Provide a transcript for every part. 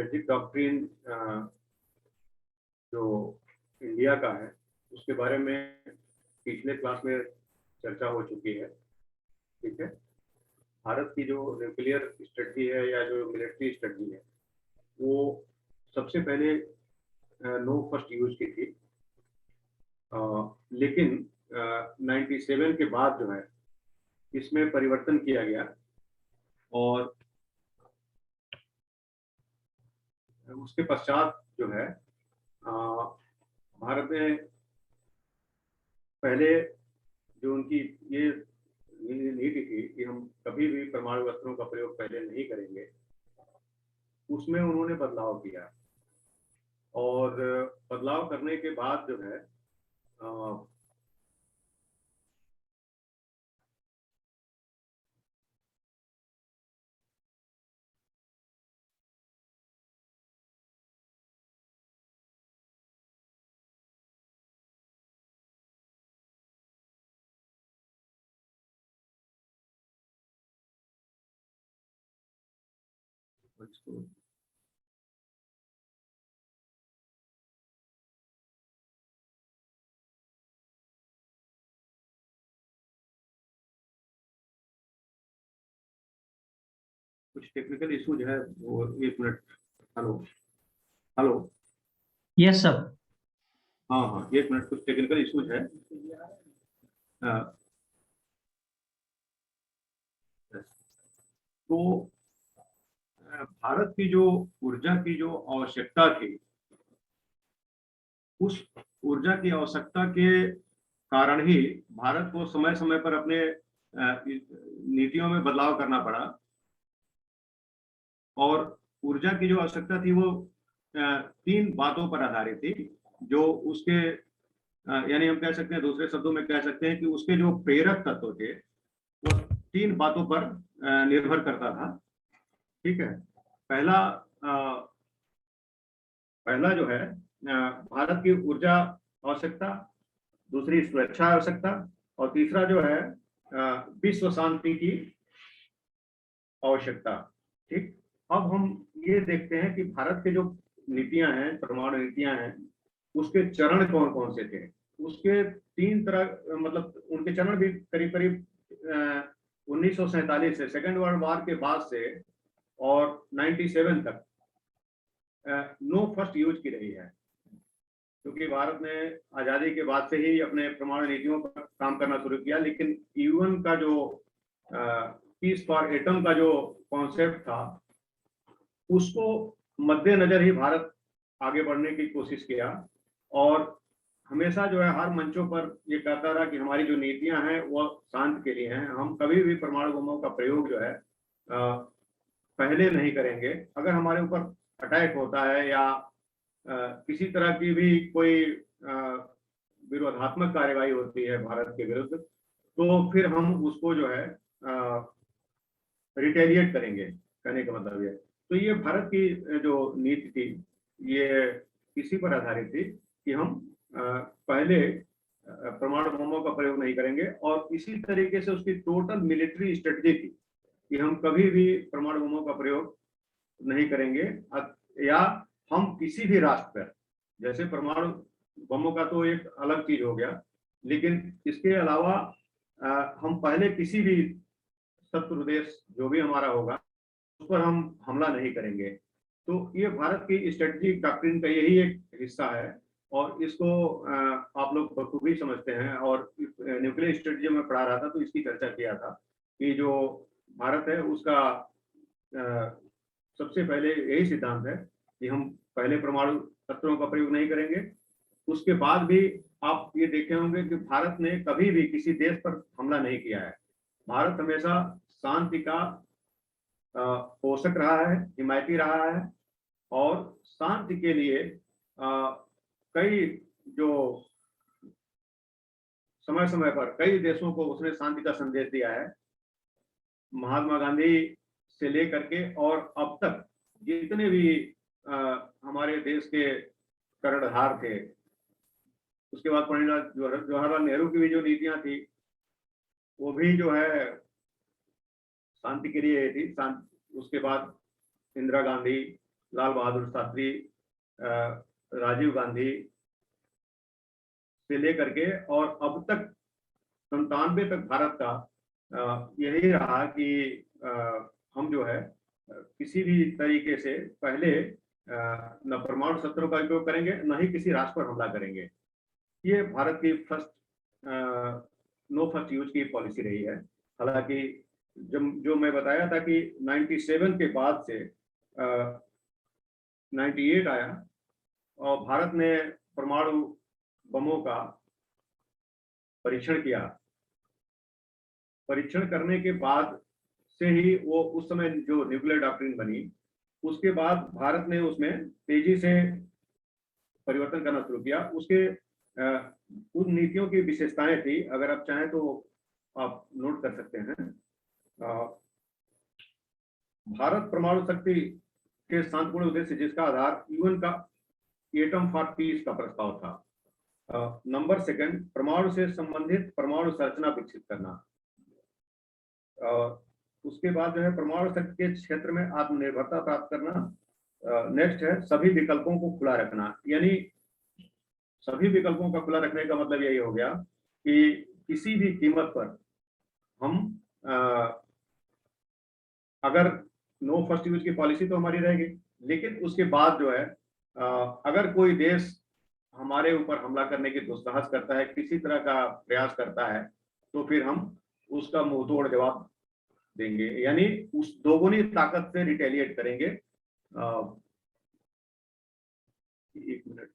Strategic doctrine जो India का है उसके बारे में पिछले क्लास में चर्चा हो चुकी है। ठीक है, भारत की जो न्यूक्लियर स्ट्रेटजी है या जो मिलिट्री स्ट्रेटजी है वो सबसे पहले नो फर्स्ट यूज की थी, लेकिन 97 के बाद जो है इसमें परिवर्तन किया गया और उसके पश्चात जो है भारत में पहले जो उनकी ये नीति थी कि हम कभी भी परमाणु अस्त्रों का प्रयोग पहले नहीं करेंगे, उसमें उन्होंने बदलाव किया और बदलाव करने के बाद जो है कुछ टेक्निकल इशूज है वो, एक minute. Hello hello. Yes sir. हाँ हाँ, एक मिनट, कुछ टेक्निकल इशूज है। तो भारत की जो ऊर्जा की जो आवश्यकता थी, उस ऊर्जा की आवश्यकता के कारण ही भारत को समय समय पर अपने नीतियों में बदलाव करना पड़ा और ऊर्जा की जो आवश्यकता थी वो 3 बातों पर आधारित थी, जो उसके यानी हम कह सकते हैं, दूसरे शब्दों में कह सकते हैं कि उसके जो प्रेरक तत्व थे वो 3 बातों पर निर्भर करता था। ठीक है, पहला जो है भारत की ऊर्जा आवश्यकता, दूसरी सुरक्षा आवश्यकता और तीसरा जो है विश्व शांति की आवश्यकता। ठीक, अब हम ये देखते हैं कि भारत के जो नीतियां हैं, परमाणु नीतियां हैं, उसके चरण कौन कौन से थे। उसके 3 तरह, मतलब उनके चरण भी करीब करीब 1947 से, सेकेंड वर्ल्ड वॉर के बाद से और 97 तक नो फर्स्ट यूज की रही है, क्योंकि भारत ने आजादी के बाद से ही अपने परमाणु नीतियों पर काम करना शुरू किया। लेकिन यूएन का जो पीस फॉर एटम का जो कॉन्सेप्ट था, उसको मद्देनजर ही भारत आगे बढ़ने की कोशिश किया और हमेशा जो है हर मंचों पर ये कहता रहा कि हमारी जो नीतियां हैं वो शांति के लिए हैं, हम कभी भी परमाणु बमों का प्रयोग जो है पहले नहीं करेंगे। अगर हमारे ऊपर अटैक होता है या किसी तरह की भी कोई विरोधात्मक कार्यवाही होती है भारत के विरुद्ध, तो फिर हम उसको जो है रिटेलिएट करेंगे, कहने का मतलब ये। तो ये भारत की जो नीति थी ये इसी पर आधारित थी कि हम पहले परमाणु बमों का प्रयोग नहीं करेंगे और इसी तरीके से उसकी टोटल मिलिट्री स्ट्रेटजी थी कि हम कभी भी परमाणु बमों का प्रयोग नहीं करेंगे या हम किसी भी राष्ट्र पर, जैसे परमाणु बमों का तो एक अलग चीज हो गया, लेकिन इसके अलावा हम पहले किसी भी शत्रु देश जो भी हमारा होगा उस पर हम हमला नहीं करेंगे। तो ये भारत की स्ट्रेटेजिक डॉक्ट्रिन का यही एक हिस्सा है और इसको आप लोग बखूबी समझते हैं। और न्यूक्लियर स्ट्रेटजी में पढ़ा रहा था तो इसकी चर्चा किया था कि जो भारत है उसका सबसे पहले यही सिद्धांत है कि हम पहले परमाणु अस्त्रों का प्रयोग नहीं करेंगे। उसके बाद भी आप ये देखे होंगे कि भारत ने कभी भी किसी देश पर हमला नहीं किया है। भारत हमेशा शांति का पोषक रहा है, हिमायती रहा है और शांति के लिए कई जो समय समय पर कई देशों को उसने शांति का संदेश दिया है। महात्मा गांधी से लेकर के और अब तक जितने भी हमारे देश के कर्णधार थे, उसके बाद पंडित जवाहरलाल नेहरू की भी जो नीतियां थी वो भी जो है शांति के लिए थी। उसके बाद इंदिरा गांधी लाल बहादुर शास्त्री, राजीव गांधी से लेकर के और अब तक 97 तक भारत का यही रहा कि हम जो है किसी भी तरीके से पहले न परमाणु शस्त्रों का उपयोग करेंगे, न ही किसी राष्ट्र पर हमला करेंगे। ये भारत की नो फर्स्ट यूज की पॉलिसी रही है। हालांकि जो मैं बताया था कि 97 के बाद से 98 आया और भारत ने परमाणु बमों का परीक्षण किया। परीक्षण करने के बाद से ही वो उस समय जो न्यूक्लियर डॉक्ट्रिन बनी, उसके बाद भारत ने उसमें तेजी से परिवर्तन करना शुरू किया। उसके उन नीतियों की विशेषताएं थी, अगर आप चाहें तो आप नोट कर सकते हैं। भारत परमाणु शक्ति के शांतिपूर्ण उद्देश्य, जिसका आधार यूएन का एटम फॉर पीस का प्रस्ताव था। नंबर सेकंड, परमाणु से संबंधित परमाणु संरचना विकसित करना। उसके बाद जो है परमाणु शक्ति के क्षेत्र में आत्मनिर्भरता प्राप्त करना। नेक्स्ट है सभी विकल्पों को खुला रखना। यानी सभी विकल्पों का खुला रखने का मतलब यही हो गया कि किसी भी कीमत पर हम अगर नो फर्स्ट यूज की पॉलिसी तो हमारी रहेगी, लेकिन उसके बाद जो है अगर कोई देश हमारे ऊपर हमला करने की दुस्साहस करता है, किसी तरह का प्रयास करता है, तो फिर हम उसका मुंहतोड़ जवाब देंगे, यानी उस दोगुनी ताकत से रिटेलिएट करेंगे। एक मिनट।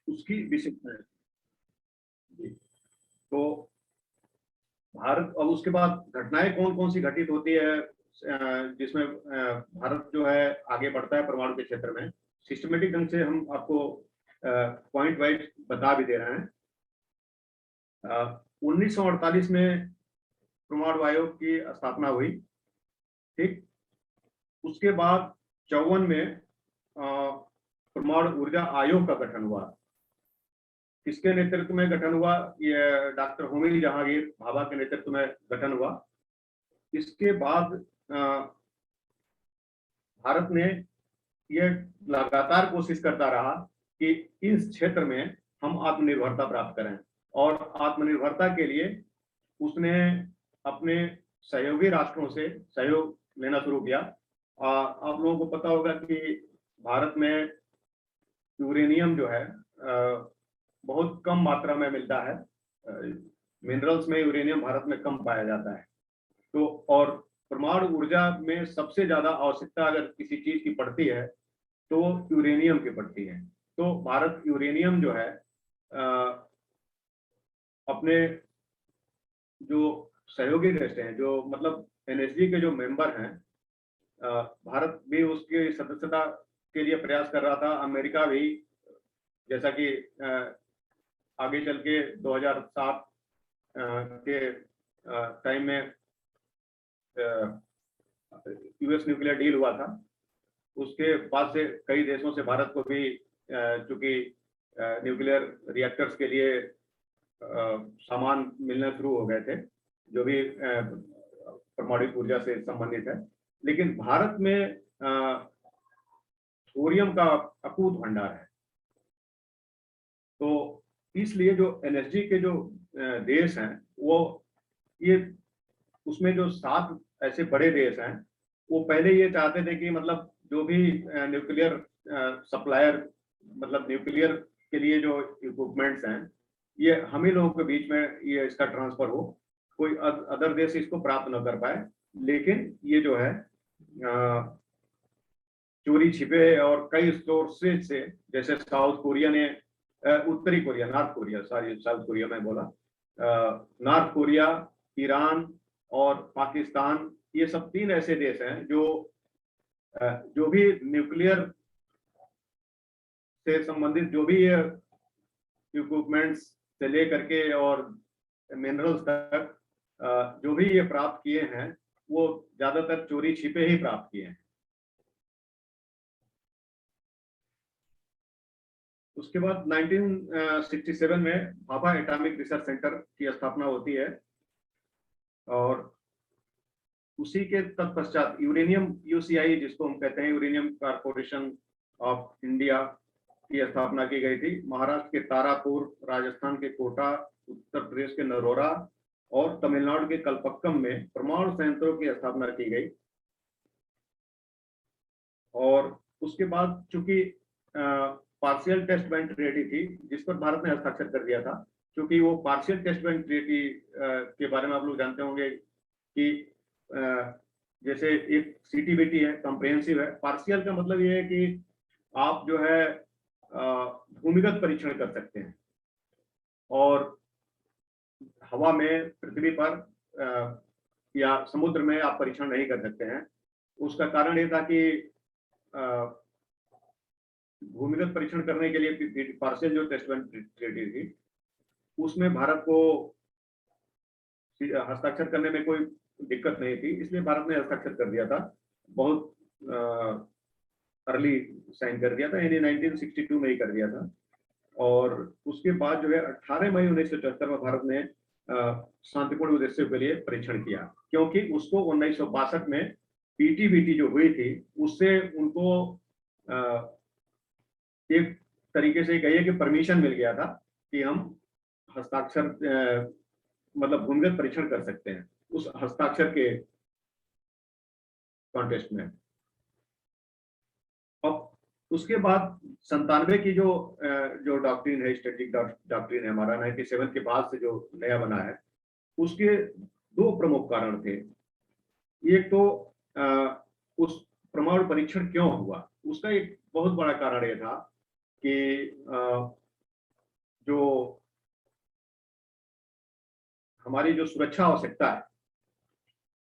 उसकी विशेषता है। तो भारत, और उसके बाद घटनाएं कौन कौन सी घटित होती है जिसमें भारत जो है आगे बढ़ता है परमाणु के क्षेत्र में, सिस्टमेटिक ढंग से हम आपको पॉइंट वाइज बता भी दे रहे हैं। 1948 में परमाणु आयोग की स्थापना हुई, ठीक। उसके बाद 54 में परमाणु ऊर्जा आयोग का गठन हुआ। किसके नेतृत्व में गठन हुआ? ये डॉक्टर होमी जहांगीर भाभा के नेतृत्व में गठन हुआ। इसके बाद भारत ने यह लगातार कोशिश करता रहा कि इस क्षेत्र में हम आत्मनिर्भरता प्राप्त करें, और आत्मनिर्भरता के लिए उसने अपने सहयोगी राष्ट्रों से सहयोग लेना शुरू किया। आप लोगों को पता होगा कि भारत में यूरेनियम जो है बहुत कम मात्रा में मिलता है। मिनरल्स में यूरेनियम भारत में कम पाया जाता है। तो और परमाणु ऊर्जा में सबसे ज्यादा आवश्यकता अगर किसी चीज की पड़ती है तो यूरेनियम की पड़ती है। तो भारत यूरेनियम जो है अपने जो सहयोगी देश हैं, जो मतलब एनएसजी के जो मेंबर हैं, भारत भी उसकी सदस्यता के लिए प्रयास कर रहा था। अमेरिका भी, जैसा कि आगे चल के 2007 के टाइम में यूएस न्यूक्लियर डील हुआ था, उसके बाद से कई देशों से भारत को भी चूंकि न्यूक्लियर रिएक्टर्स के लिए सामान मिलना शुरू हो गए थे, जो भी परमाणु ऊर्जा से संबंधित है। लेकिन भारत में थोरियम का अकूत भंडार है। तो इसलिए जो एनएसजी के जो देश हैं, वो ये उसमें जो 7 ऐसे बड़े देश हैं, वो पहले ये चाहते थे कि मतलब जो भी न्यूक्लियर सप्लायर, मतलब न्यूक्लियर के लिए जो इक्विपमेंट्स हैं, ये हम ही लोगों के बीच में ये इसका ट्रांसफर हो, कोई अदर देश इसको प्राप्त न कर पाए। लेकिन ये जो है चोरी छिपे और कई सोर्सेज से, जैसे साउथ कोरिया ने, उत्तरी Korea, north Korea, sorry south Korea मैं बोला, नॉर्थ कोरिया, ईरान और पाकिस्तान, ये सब 3 ऐसे देश हैं जो भी न्यूक्लियर से संबंधित जो भी इक्विपमेंट्स से लेकर के और मिनरल्स तक जो भी ये प्राप्त किए हैं, वो ज्यादातर चोरी छिपे ही प्राप्त किए हैं। उसके बाद 1967 में भाभा एटॉमिक रिसर्च सेंटर की स्थापना होती है और उसी के तत्पश्चात यूरेनियम यूसीआई, जिसको हम कहते हैं यूरेनियम कारपोरेशन ऑफ इंडिया, की स्थापना की गई थी। महाराष्ट्र के तारापुर, राजस्थान के कोटा, उत्तर प्रदेश के नरोरा और तमिलनाडु के कलपक्कम में परमाणु संयंत्रों की स्थापना की गई। और उसके बाद चूंकि पार्शियल टेस्ट बैंक ट्रीटी थी जिस पर भारत ने हस्ताक्षर कर दिया था, क्योंकि वो पार्शियल टेस्ट बैंक ट्रीटी के बारे में आप लोग जानते होंगे कि जैसे एक सीटीबीटी है, कॉम्प्रिहेंसिव है। पार्शियल का मतलब ये है कि आप जो है भूमिगत परीक्षण कर सकते हैं और हवा में, पृथ्वी पर या समुद्र में आप परीक्षण नहीं कर सकते हैं। उसका कारण ये था कि भूमिगत परीक्षण करने के लिए पार्शियल जो टेस्ट बैंक ट्रीटी थी उसमें भारत को हस्ताक्षर करने में कोई दिक्कत नहीं थी, इसलिए भारत ने हस्ताक्षर कर दिया था। बहुत अर्ली साइन कर दिया था, यानी 1962 में ही कर दिया था। और उसके बाद जो है 18 मई 1974 में भारत ने शांतिपूर्ण उद्देश्यों के लिए परीक्षण किया, क्योंकि उसको 1962 में पीटीबीटी जो हुई थी उससे उनको एक तरीके से कहिए कि परमिशन मिल गया था कि हम हस्ताक्षर मतलब भूमिगत परीक्षण कर सकते हैं उस हस्ताक्षर के कॉन्टेस्ट में। अब उसके बाद 97 की जो डॉक्ट्रिन है, स्ट्रेटेजिक डॉक्ट्रिन है हमारा 97 के बाद से जो नया बना है, उसके दो प्रमुख कारण थे। एक तो उस परमाणु परीक्षण क्यों हुआ, उसका एक बहुत बड़ा कारण यह था कि जो हमारी जो सुरक्षा आवश्यकता है,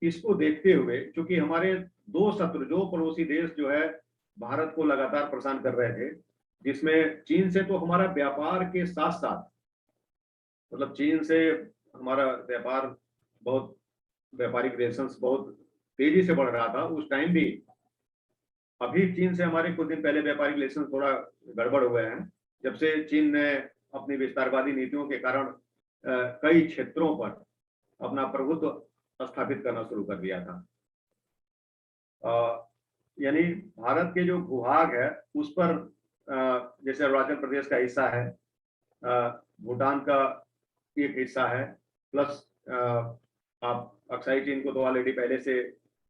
इसको देखते हुए, क्योंकि हमारे दो शत्रु, दो पड़ोसी देश जो है भारत को लगातार परेशान कर रहे थे, जिसमें चीन से तो हमारा व्यापार के साथ साथ, मतलब चीन से हमारा व्यापार बहुत, व्यापारिक रिलेशंस बहुत तेजी से बढ़ रहा था उस टाइम भी। अभी चीन से हमारे कुछ दिन पहले व्यापारिक रिलेशन थोड़ा गड़बड़ हुए हैं, जब से चीन ने अपनी विस्तारवादी नीतियों के कारण कई क्षेत्रों पर अपना प्रभुत्व स्थापित करना शुरू कर दिया था। यानी भारत के जो भूभाग है उस पर जैसे अरुणाचल प्रदेश का हिस्सा है, भूटान का एक हिस्सा है, प्लस आप अक्साई चीन को तो ऑलरेडी पहले से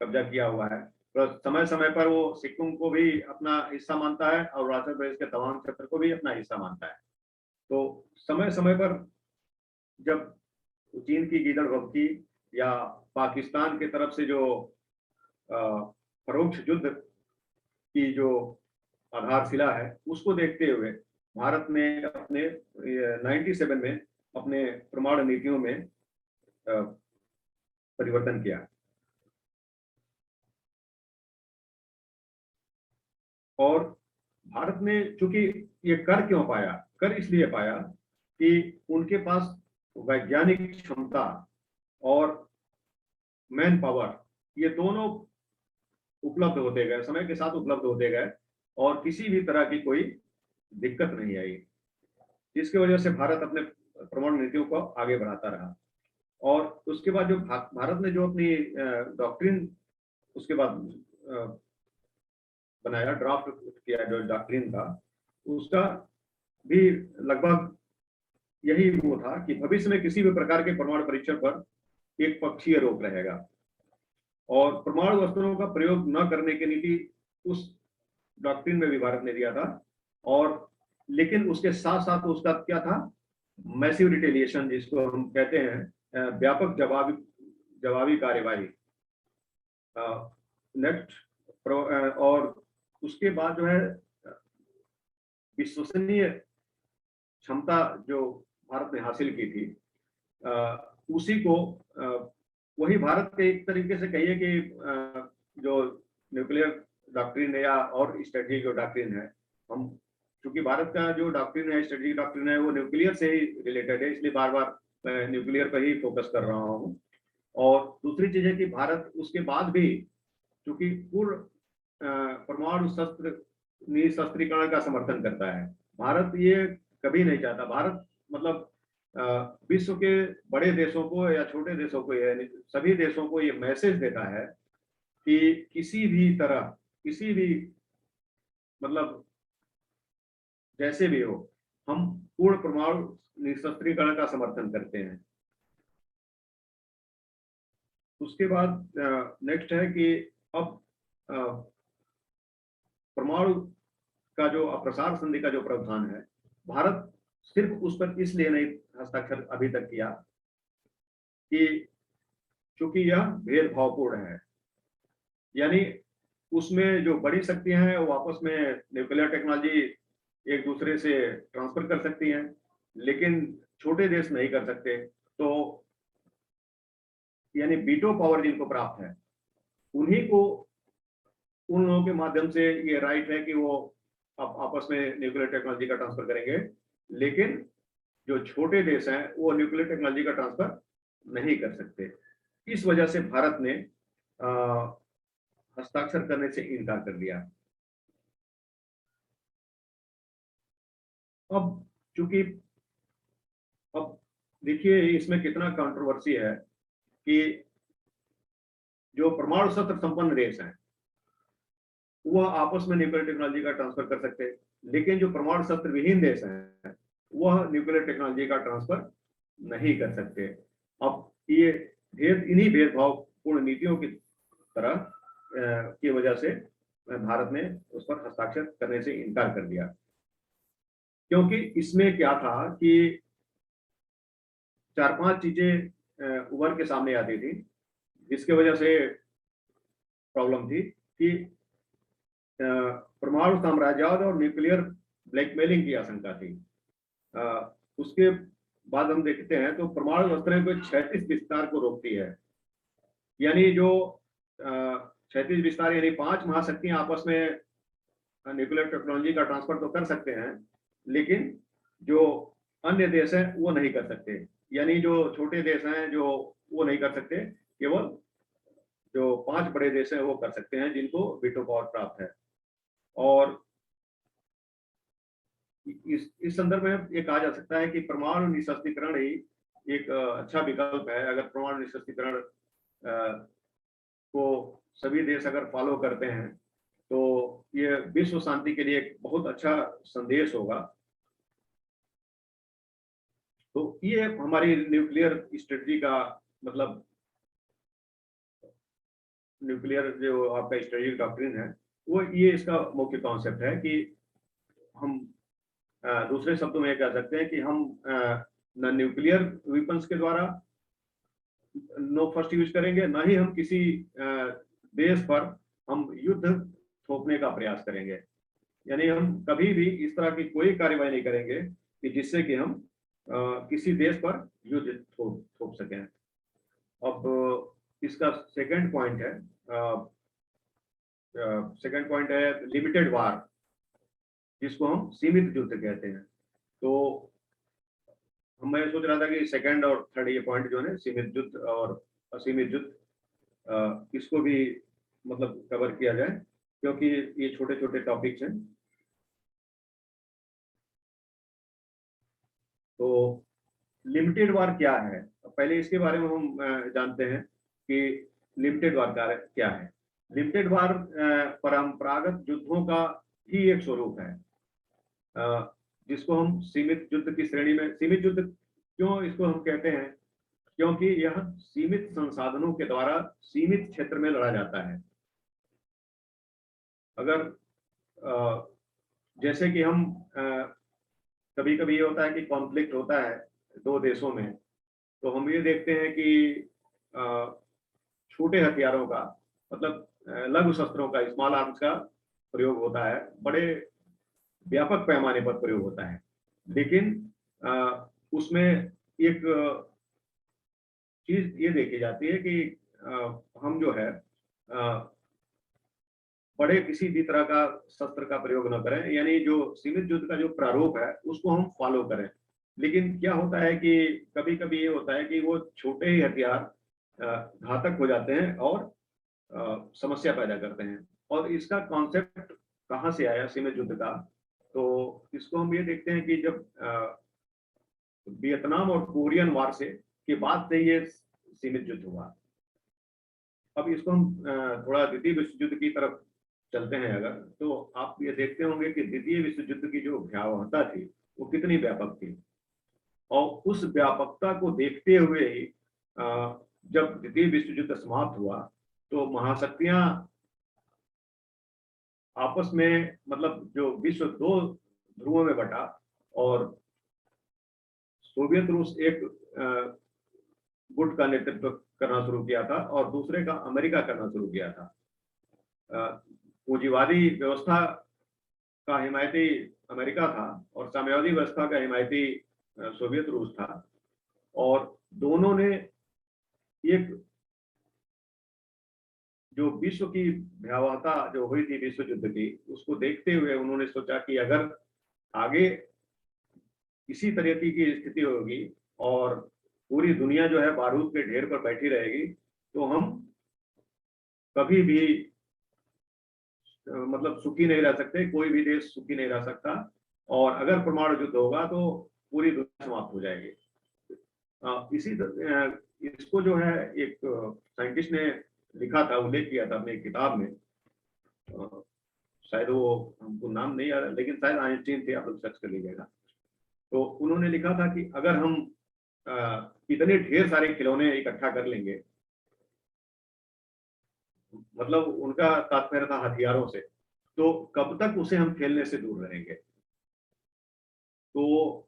कब्जा किया हुआ है, प्लस समय समय पर वो सिक्किम को भी अपना हिस्सा मानता है और अरुणाचल प्रदेश के तवांग क्षेत्र को भी अपना हिस्सा मानता है। तो समय समय पर जब चीन की गीदड़ भभकी या पाकिस्तान की तरफ से जो परोक्ष युद्ध की जो आधारशिला है, उसको देखते हुए भारत ने अपने 97 में अपने परमाणु नीतियों में परिवर्तन किया। और भारत ने चूंकि ये कर क्यों पाया, कर इसलिए पाया कि उनके पास वैज्ञानिक क्षमता और मैन पावर, ये दोनों उपलब्ध होते गए, समय के साथ उपलब्ध होते गए और किसी भी तरह की कोई दिक्कत नहीं आई, जिसकी वजह से भारत अपने परमाणु नीतियों को आगे बढ़ाता रहा। और उसके बाद जो भारत ने जो अपनी डॉक्ट्रिन उसके बाद बनाया, ड्राफ्ट किया जो डॉक्ट्रिन था, उसका भी लगभग यही वो था कि भविष्य में किसी भी प्रकार के परमाणु परीक्षण पर एक पक्षीय रोक रहेगा और परमाणु अस्त्रों का प्रयोग न करने की नीति उस डॉक्ट्रिन में भी भारत ने दिया था। और लेकिन उसके साथ साथ उसका क्या था, मैसिव रिटेलिएशन, जिसको हम कहते हैं व्यापक जवाबी कार्यवाही। नेक्स्ट और उसके बाद जो है विश्वसनीय क्षमता जो भारत ने हासिल की थी, उसी को वही भारत के एक तरीके से कहिए कि जो न्यूक्लियर डॉक्ट्रिन है या और स्ट्रेटेजिक जो डॉक्ट्रिन है, हम क्योंकि भारत का जो डॉक्ट्रिन है, स्ट्रेटेजिक डॉक्ट्रिन है, वो न्यूक्लियर से ही रिलेटेड है, इसलिए बार बार मैं न्यूक्लियर पर ही फोकस कर रहा हूँ। और दूसरी चीज है कि भारत उसके बाद भी चूंकि पूर्ण परमाणु शस्त्र निशस्त्रीकरण का समर्थन करता है, भारत ये कभी नहीं चाहता। भारत मतलब विश्व के बड़े देशों को या छोटे देशों को, यानी सभी देशों को ये मैसेज देता है कि किसी भी तरह, किसी भी मतलब जैसे भी हो, हम पूर्ण परमाणु निशस्त्रीकरण का समर्थन करते हैं। उसके बाद नेक्स्ट है कि अब परमाणु का जो अप्रसार संधि का जो प्रावधान है, भारत सिर्फ उस पर इसलिए नहीं हस्ताक्षर अभी तक किया कि चूंकि यह भेदभावपूर्ण है, यानी उसमें जो बड़ी शक्तियां हैं वो आपस में न्यूक्लियर टेक्नोलॉजी एक दूसरे से ट्रांसफर कर सकती हैं, लेकिन छोटे देश नहीं कर सकते। तो यानी वीटो पावर जिनको प्राप्त है, उन्हीं को, उन लोगों के माध्यम से ये राइट है कि वो आपस में न्यूक्लियर टेक्नोलॉजी का ट्रांसफर करेंगे, लेकिन जो छोटे देश हैं वो न्यूक्लियर टेक्नोलॉजी का ट्रांसफर नहीं कर सकते। इस वजह से भारत ने हस्ताक्षर करने से इनकार कर दिया। अब चूंकि अब देखिए इसमें कितना कंट्रोवर्सी है कि जो परमाणु शस्त्र संपन्न देश हैं वह आपस में न्यूक्लियर टेक्नोलॉजी का ट्रांसफर कर सकते हैं, लेकिन जो परमाणु शस्त्र विहीन देश हैं वह न्यूक्लियर टेक्नोलॉजी का ट्रांसफर नहीं कर सकते। अब ये इन्हीं भेदभावपूर्ण नीतियों की तरह की वजह से भारत ने उस पर हस्ताक्षर करने से इनकार कर दिया, क्योंकि इसमें क्या था कि 4-5 चीजें उभर के सामने आती थी जिसकी वजह से प्रॉब्लम थी कि परमाणु साम्राज्यवाद और न्यूक्लियर ब्लैकमेलिंग की आशंका थी। उसके बाद हम देखते हैं तो परमाणु अस्त्रों के क्षैतिज विस्तार को रोकती है, यानी जो क्षैतिज विस्तार यानी 5 महाशक्तियां आपस में न्यूक्लियर टेक्नोलॉजी का ट्रांसफर तो कर सकते हैं, लेकिन जो अन्य देश हैं वो नहीं कर सकते। यानी जो छोटे देश हैं जो वो नहीं कर सकते, केवल जो 5 बड़े देश हैं वो कर सकते हैं जिनको वीटो पावर प्राप्त है। और इस संदर्भ में ये कहा जा सकता है कि परमाणु निशस्त्रीकरण ही एक अच्छा विकल्प है। अगर परमाणु निशस्त्रीकरण को सभी देश अगर फॉलो करते हैं तो ये विश्व शांति के लिए एक बहुत अच्छा संदेश होगा। तो ये हमारी न्यूक्लियर स्ट्रेटजी का मतलब, न्यूक्लियर जो आपका स्ट्रेटेजिक डॉक्ट्रिन है वो ये इसका मुख्य कॉन्सेप्ट है कि हम दूसरे शब्दों में कह सकते हैं कि हम न न्यूक्लियर वेपन्स के द्वारा नो फर्स्ट यूज करेंगे, ना ही हम किसी देश पर हम युद्ध थोपने का प्रयास करेंगे। यानी हम कभी भी इस तरह की कोई कार्रवाई नहीं करेंगे कि जिससे कि हम किसी देश पर युद्ध थोप सकें। अब इसका सेकंड पॉइंट है लिमिटेड वार, जिसको हम सीमित युद्ध कहते हैं। तो मैं सोच रहा था कि सेकंड और थर्ड ये पॉइंट जो है सीमित युद्ध और असीमित युद्ध, इसको भी मतलब कवर किया जाए, क्योंकि ये छोटे छोटे टॉपिक्स हैं। तो लिमिटेड वार क्या है, पहले इसके बारे में हम जानते हैं कि लिमिटेड वार क्या है। लिमिटेड वार परंपरागत युद्धों का ही एक स्वरूप है, जिसको हम सीमित युद्ध की श्रेणी में, सीमित युद्ध क्यों इसको हम कहते हैं, क्योंकि यह सीमित संसाधनों के द्वारा सीमित क्षेत्र में लड़ा जाता है। अगर जैसे कि हम कभी कभी ये होता है कि कॉन्फ्लिक्ट होता है 2 देशों में, तो हम ये देखते हैं कि छोटे हथियारों का मतलब लघु शस्त्रों का, स्मॉल आर्म्स का प्रयोग होता है, बड़े व्यापक पैमाने पर प्रयोग होता है। लेकिन उसमें एक चीज ये देखी जाती है कि हम जो है बड़े किसी भी तरह का शस्त्र का प्रयोग न करें, यानी जो सीमित युद्ध का जो प्रारूप है उसको हम फॉलो करें। लेकिन क्या होता है कि कभी कभी ये होता है कि वो छोटे ही हथियार घातक हो जाते हैं और समस्या पैदा करते हैं। और इसका कॉन्सेप्ट कहाँ से आया सीमित युद्ध का? तो इसको हम ये देखते हैं कि जब वियतनाम और कोरियन वार से के बाद से ये सीमित युद्ध हुआ। अब इसको हम थोड़ा द्वितीय विश्व युद्ध की तरफ चलते हैं अगर, तो आप ये देखते होंगे कि द्वितीय विश्व युद्ध की जो भयावहता थी वो कितनी व्यापक थी। और उस व्यापकता को देखते हुए ही जब द्वितीय विश्व युद्ध समाप्त हुआ तो महाशक्तियां आपस में, मतलब जो विश्व दो ध्रुवों में बटा, और सोवियत रूस एक गुट का नेतृत्व करना शुरू किया था और दूसरे का अमेरिका करना शुरू किया था। पूंजीवादी व्यवस्था का हिमायती अमेरिका था और साम्यवादी व्यवस्था का हिमायती सोवियत रूस था। और दोनों ने एक जो विश्व की भयावहता जो हुई थी विश्व युद्ध की, उसको देखते हुए उन्होंने सोचा कि अगर आगे इसी तरीके की स्थिति होगी और पूरी दुनिया जो है बारूद के ढेर पर बैठी रहेगी तो हम कभी भी मतलब सुखी नहीं रह सकते, कोई भी देश सुखी नहीं रह सकता। और अगर परमाणु युद्ध होगा तो पूरी दुनिया समाप्त हो जाएगी। इसको जो है एक साइंटिस्ट ने लिखा था, उल्लेख किया था अपनी किताब में। शायद वो हमको नाम नहीं आ रहा, लेकिन शायद आइंस्टीन थे, आप लोग सर्च कर लीजिएगा। तो उन्होंने लिखा था कि अगर हम इतने ढेर सारे खिलौने इकट्ठा कर लेंगे, मतलब उनका तात्पर्य था हथियारों से, तो कब तक उसे हम खेलने से दूर रहेंगे। तो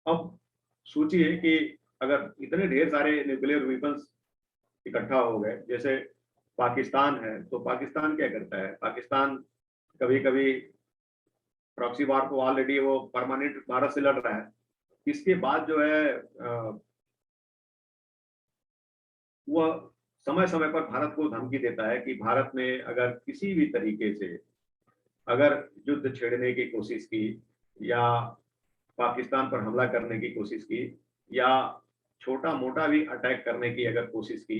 अब सोचिए कि अगर इतने ढेर सारे न्यूक्लियर वेपन्स इकट्ठा हो गए, जैसे पाकिस्तान है, तो पाकिस्तान क्या करता है? पाकिस्तान कभी कभी प्रॉक्सी वार तो ऑलरेडी वो परमानेंट भारत से लड़ रहा है। इसके बाद जो है वह समय समय पर भारत को धमकी देता है कि भारत ने अगर किसी भी तरीके से अगर युद्ध छेड़ने की कोशिश की या पाकिस्तान पर हमला करने की कोशिश की या छोटा मोटा भी अटैक करने की अगर कोशिश की,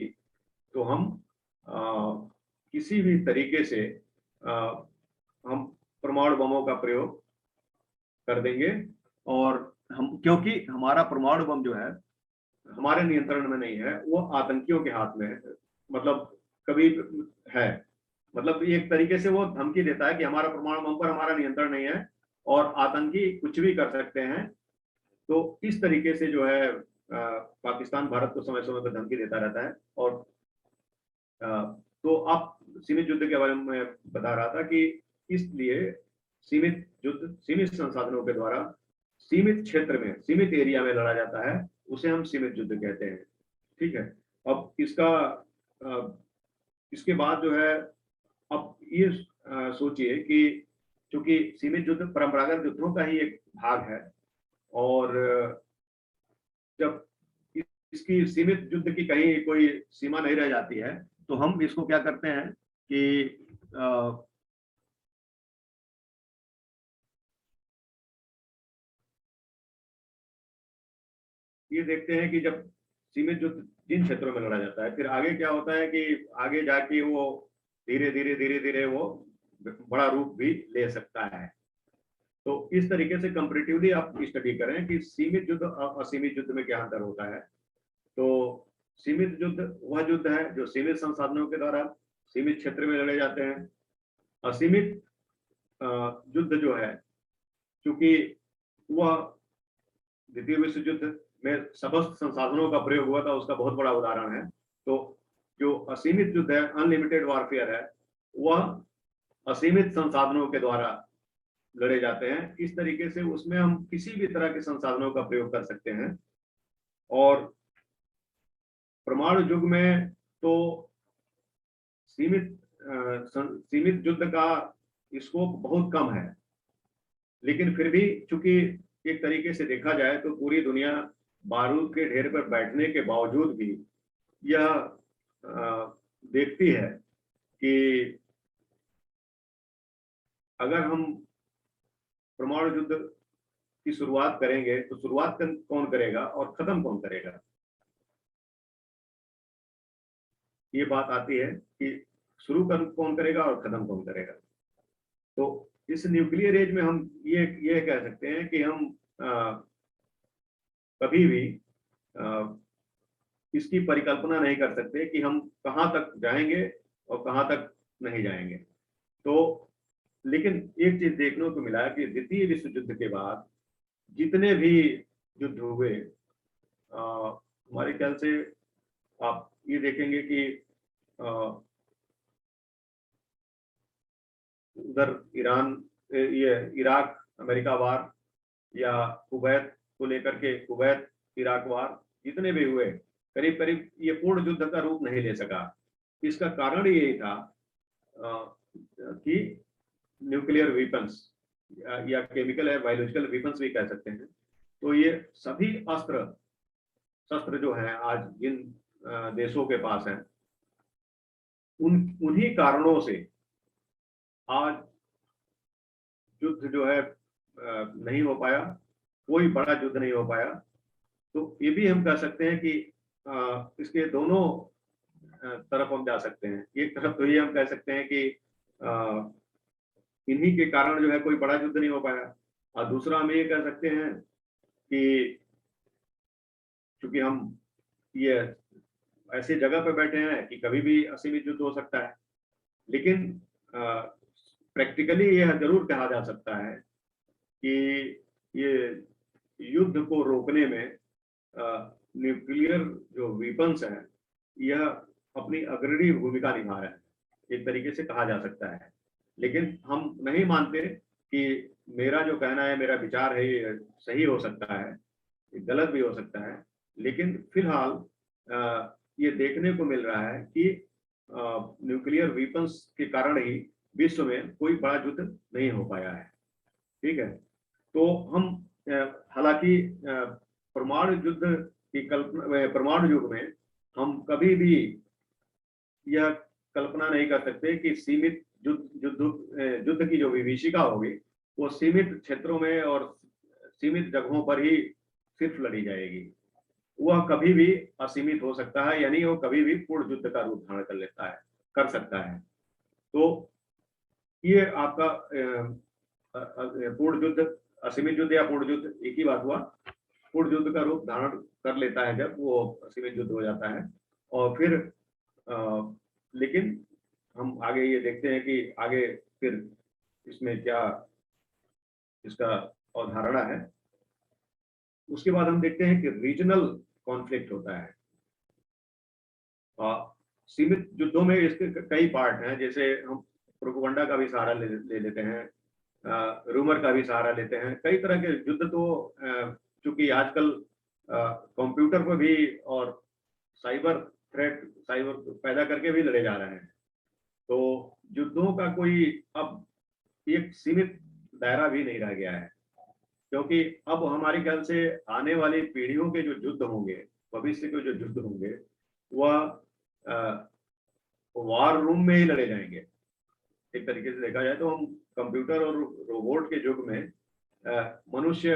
तो हम किसी भी तरीके से हम परमाणु बमों का प्रयोग कर देंगे। और हम, क्योंकि हमारा परमाणु बम जो है हमारे नियंत्रण में नहीं है, वो आतंकियों के हाथ में है। मतलब कभी है, मतलब एक तरीके से वो धमकी देता है कि हमारा परमाणु बम पर हमारा नियंत्रण नहीं है और आतंकी कुछ भी कर सकते हैं। तो इस तरीके से जो है पाकिस्तान भारत को समय समय पर धमकी देता रहता है। और तो आप सीमित युद्ध के बारे में बता रहा था कि इसलिए सीमित युद्ध सीमित संसाधनों के द्वारा सीमित क्षेत्र में, सीमित एरिया में लड़ा जाता है, उसे हम सीमित युद्ध कहते हैं। ठीक है। अब इसके बाद जो है, अब ये सोचिए कि चूंकि सीमित युद्ध परंपरागत युद्धों का ही एक भाग है, और जब इसकी सीमित युद्ध की कहीं कोई सीमा नहीं रह जाती है, तो हम इसको क्या करते हैं कि ये देखते हैं कि जब सीमित युद्ध जिन क्षेत्रों में लड़ा जाता है, फिर आगे क्या होता है कि आगे जाके वो धीरे धीरे वो बड़ा रूप भी ले सकता है। तो इस तरीके से कंपैरेटिवली आप स्टडी करें कि सीमित युद्ध और असीमित युद्ध में क्या अंतर होता है। तो सीमित युद्ध वह युद्ध है जो सीमित संसाधनों के द्वारा सीमित क्षेत्र में लड़े जाते हैं। असीमित युद्ध जो है, क्योंकि वह द्वितीय विश्व युद्ध में समस्त संसाधनों का प्रयोग हुआ था, उसका बहुत बड़ा उदाहरण है। तो जो असीमित युद्ध है, अनलिमिटेड वॉरफेयर है, वह असीमित संसाधनों के द्वारा लड़े जाते हैं। इस तरीके से उसमें हम किसी भी तरह के संसाधनों का प्रयोग कर सकते हैं। और परमाणु युग में तो सीमित युद्ध का स्कोप बहुत कम है, लेकिन फिर भी चूंकि एक तरीके से देखा जाए तो पूरी दुनिया बारूद के ढेर पर बैठने के बावजूद भी यह देखती है कि अगर हम परमाणु युद्ध की शुरुआत करेंगे तो शुरुआत कौन करेगा और खत्म कौन करेगा। ये बात आती है कि शुरू कौन करेगा और खत्म कौन करेगा। तो इस न्यूक्लियर एज में हम ये कह सकते हैं कि हम कभी भी इसकी परिकल्पना नहीं कर सकते कि हम कहाँ तक जाएंगे और कहाँ तक नहीं जाएंगे। तो लेकिन एक चीज देखने को मिला कि द्वितीय विश्व युद्ध के बाद जितने भी युद्ध हुए, हमारे ख्याल से आप ये देखेंगे कि उधर ईरान, ये इराक अमेरिका वार, या कुवैत को लेकर के कुवैत इराक वार, जितने भी हुए करीब करीब ये पूर्ण युद्ध का रूप नहीं ले सका। इसका कारण यही था कि न्यूक्लियर वेपन्स या केमिकल या बायोलॉजिकल वेपन्स भी कह सकते हैं। तो ये सभी शस्त्र जो हैं आज जिन देशों के पास हैं, उन्हीं कारणों से आज युद्ध जो है नहीं हो पाया, कोई बड़ा युद्ध नहीं हो पाया। तो ये भी हम कह सकते हैं कि इसके दोनों तरफ हम जा सकते हैं। एक तरफ तो ये हम कह सकते हैं कि इन्हीं के कारण जो है कोई बड़ा युद्ध नहीं हो पाया, और दूसरा हम ये कह सकते हैं कि चूंकि हम ये ऐसी जगह पे बैठे हैं कि कभी भी असीमित युद्ध हो सकता है, लेकिन प्रैक्टिकली यह जरूर कहा जा सकता है कि ये युद्ध को रोकने में न्यूक्लियर जो वेपन्स हैं यह अपनी अग्रणी भूमिका निभा रहे हैं, एक तरीके से कहा जा सकता है। लेकिन हम नहीं मानते कि मेरा जो कहना है, मेरा विचार है, ये सही हो सकता है, ये गलत भी हो सकता है। लेकिन फिलहाल ये देखने को मिल रहा है कि न्यूक्लियर वेपन्स के कारण ही विश्व में कोई बड़ा युद्ध नहीं हो पाया है। ठीक है, तो हम हालांकि परमाणु युद्ध की कल्पना, परमाणु युग में हम कभी भी यह कल्पना नहीं कर सकते कि सीमित युद्ध की जो विभीषिका होगी वो सीमित क्षेत्रों में और सीमित जगहों पर ही सिर्फ लड़ी जाएगी। वह कभी भी असीमित हो सकता है, यानी वो कभी भी पूर्ण युद्ध का रूप धारण कर सकता है। तो ये आपका पूर्ण युद्ध, असीमित युद्ध या पूर्ण युद्ध एक ही बात हुआ। पूर्ण युद्ध का रूप धारण कर लेता है जब वो असीमित युद्ध हो जाता है। और फिर लेकिन हम आगे ये देखते हैं कि आगे फिर इसमें क्या इसका अवधारणा है। उसके बाद हम देखते हैं कि रीजनल कॉन्फ्लिक्ट होता है। सीमित युद्धों में इसके कई पार्ट हैं, जैसे हम प्रोपेगेंडा का भी सहारा ले लेते हैं, रूमर का भी सहारा लेते हैं। कई तरह के युद्ध तो चूंकि आजकल कंप्यूटर पर भी और साइबर पैदा करके भी लड़े जा रहे हैं। तो युद्धों का कोई अब एक सीमित दायरा भी नहीं रह गया है, क्योंकि अब हमारे ख्याल से आने वाली पीढ़ियों के जो युद्ध होंगे, भविष्य के जो युद्ध होंगे, वह वार रूम में ही लड़े जाएंगे। एक तरीके से देखा जाए तो हम कंप्यूटर और रोबोट के युग में मनुष्य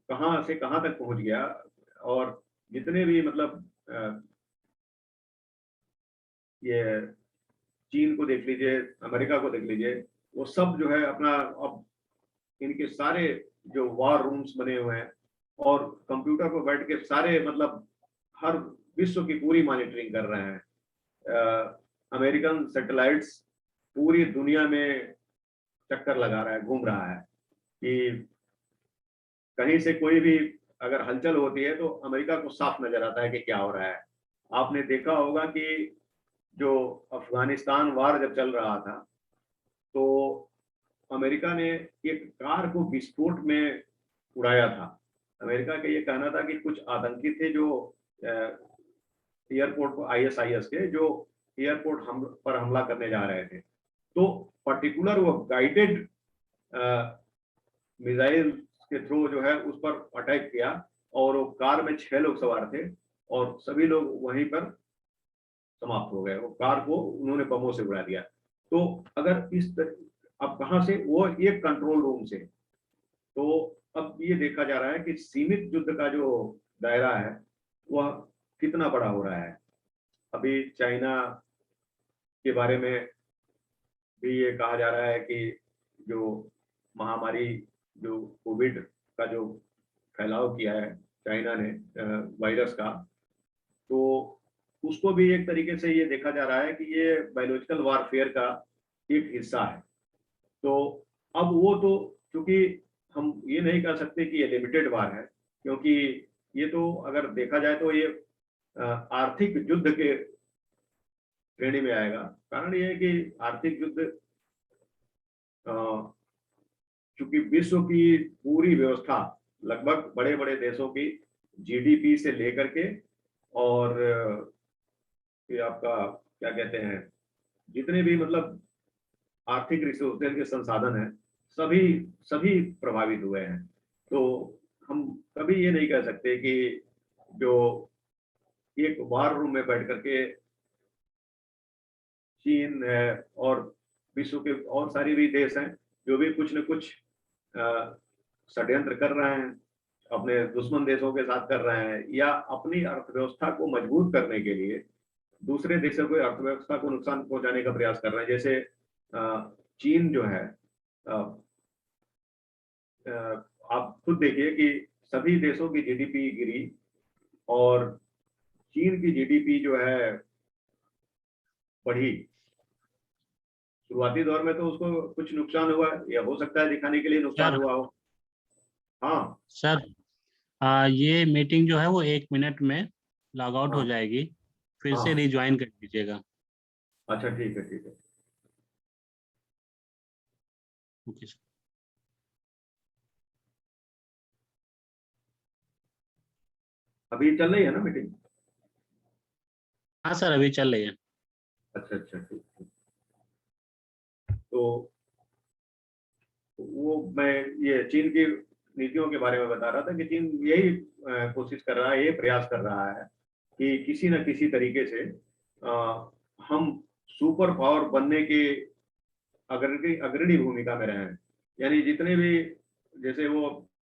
कहाँ से कहाँ तक पहुंच गया, और जितने भी मतलब ये चीन को देख लीजिए, अमेरिका को देख लीजिए, वो सब जो है अपना अब इनके सारे जो वार रूम्स बने हुए हैं, और कंप्यूटर पर बैठ के सारे मतलब हर विश्व की पूरी मॉनिटरिंग कर रहे हैं। अमेरिकन सैटेलाइट्स पूरी दुनिया में चक्कर लगा रहा है, घूम रहा है कि कहीं से कोई भी अगर हलचल होती है तो अमेरिका को साफ नजर आता है कि क्या हो रहा है। आपने देखा होगा कि जो अफगानिस्तान वार जब चल रहा था तो अमेरिका ने एक कार को विस्फोट में उड़ाया था। अमेरिका का ये कहना था कि कुछ आतंकी थे जो एयरपोर्ट को ISIS के जो एयरपोर्ट पर हमला करने जा रहे थे। तो पर्टिकुलर वो गाइडेड मिसाइल के थ्रू जो है उस पर अटैक किया, और वो कार में 6 लोग सवार थे और सभी लोग वहीं पर समाप्त हो गए। वो कार को उन्होंने बमों से उड़ा दिया। तो अगर अब कहां से, वो एक कंट्रोल रूम से। तो अब ये देखा जा रहा है कि सीमित युद्ध का जो दायरा है वह कितना बड़ा हो रहा है। अभी चाइना के बारे में भी ये कहा जा रहा है कि जो महामारी, जो कोविड का जो फैलाव किया है चाइना ने वायरस का, तो उसको भी एक तरीके से ये देखा जा रहा है कि ये बायोलॉजिकल वारफेयर का एक हिस्सा है। तो अब वो तो, क्योंकि हम ये नहीं कह सकते कि ये लिमिटेड वार है, क्योंकि ये तो अगर देखा जाए तो ये आर्थिक युद्ध के श्रेणी में आएगा। कारण ये है कि आर्थिक युद्ध, चूंकि विश्व की पूरी व्यवस्था लगभग बड़े बड़े देशों की जीडीपी से लेकर के, और ये आपका क्या कहते हैं, जितने भी मतलब आर्थिक रिसोर्सेज के संसाधन हैं, सभी सभी प्रभावित हुए हैं। तो हम कभी ये नहीं कह सकते कि जो एक वार रूम में बैठ करके चीन है और विश्व के और सारे भी देश हैं जो भी कुछ न कुछ षड्यंत्र कर रहे हैं, अपने दुश्मन देशों के साथ कर रहे हैं, या अपनी अर्थव्यवस्था को मजबूत करने के लिए दूसरे देशों की अर्थव्यवस्था को नुकसान पहुंचाने का प्रयास कर रहे हैं। जैसे चीन जो है, आप खुद देखिए कि सभी देशों की जीडीपी गिरी, और चीन की जीडीपी जो है बढ़ी। शुरुआती दौर में तो उसको कुछ नुकसान हुआ, या हो सकता है दिखाने के लिए नुकसान सर हुआ हो। हाँ। सर ये मीटिंग जो है वो 1 मिनट में लॉग आउट हो हाँ। जाएगी, फिर से हाँ। रिज्वाइन कर दीजिएगा। अच्छा, ठीक है, ठीक है। Okay sir. अभी चल रही है ना मीटिंग? हाँ सर, अभी चल रही है। अच्छा अच्छा, ठीक ठीक। तो वो मैं ये चीन की नीतियों के बारे में बता रहा था कि चीन यही कोशिश कर रहा है, ये प्रयास कर रहा है कि किसी न किसी तरीके से हम सुपर पावर बनने के अग्रणी अग्रणी भूमिका में रहे हैं। यानी जितने भी, जैसे वो